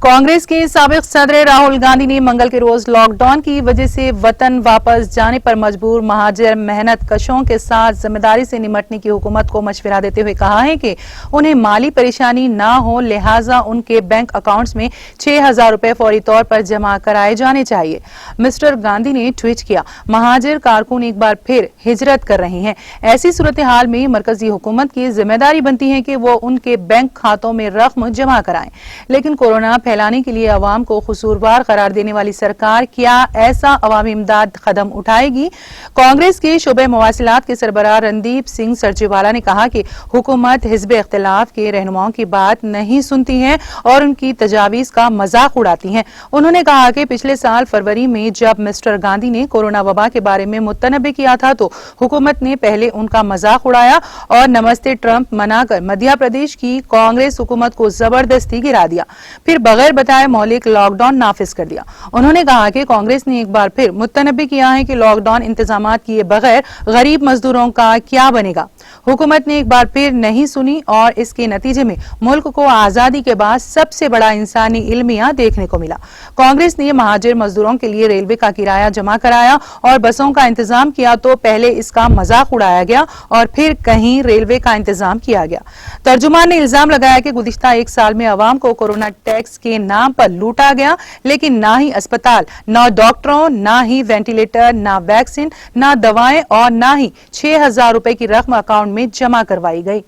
कांग्रेस के साबिक सदर राहुल गांधी ने मंगल के रोज लॉकडाउन की वजह से वतन वापस जाने पर मजबूर महाजर मेहनत कशों के साथ जिम्मेदारी से निपटने की हुकूमत को मशवरा देते हुए कहा है कि उन्हें माली परेशानी ना हो, लिहाजा उनके बैंक अकाउंट्स में 6,000 रुपए फौरी तौर पर जमा कराए जाने चाहिए। मिस्टर गांधी ने ट्वीट किया, महाजर कारकुन एक बार फिर हिजरत कर रहे हैं। ऐसी सूरत हाल में मरकजी हुकूमत की जिम्मेदारी बनती है कि वो उनके बैंक खातों में रकम जमा कराएं, लेकिन कोरोना फैलाने के लिए अवाम को कसूरवार करार देने वाली सरकार क्या ऐसा अवामी इमदाद कदम उठाएगी? कांग्रेस के शोबे मवासिलात के सरबराह रणदीप सिंह सरजेवाला ने कहा कि हुकूमत हिज़्ब इख्तिलाफ के रहनुमाओं की बात नहीं सुनती है और उनकी तजावीज़ का मजाक उड़ाती है। उन्होंने कहा कि पिछले साल फरवरी में जब मिस्टर गांधी ने कोरोना वबा के बारे में मुतनब्बे किया था तो हुकूमत ने पहले उनका मजाक उड़ाया और नमस्ते ट्रंप मनाकर मध्य प्रदेश की कांग्रेस हुकूमत को जबरदस्ती गिरा दिया, फिर बगैर बताए मौलिक लॉकडाउन नाफिज कर दिया। उन्होंने कहा कि कांग्रेस ने एक बार फिर मुतनब्बे किया है कि लॉकडाउन इंतजामात किए बगैर गरीब मजदूरों का क्या बनेगा। हुकूमत ने एक बार फिर नहीं सुनी और इसके नतीजे में मुल्क को आजादी के बाद सबसे बड़ा इंसानी इल्मिया देखने को मिला। कांग्रेस ने महाजिर मजदूरों के लिए रेलवे का किराया जमा कराया और बसों का इंतजाम किया तो पहले इसका मजाक उड़ाया गया और फिर कहीं रेलवे का इंतजाम किया गया। तर्जुमान ने इल्जाम लगाया कि गुज़िश्ता एक साल में अवाम को कोरोना टैक्स के नाम पर लूटा गया, लेकिन ना ही अस्पताल, ना डॉक्टरों, ना ही वेंटिलेटर, ना वैक्सीन, ना दवाएं और ना ही 6,000 रुपए की रकम अकाउंट में जमा करवाई गई।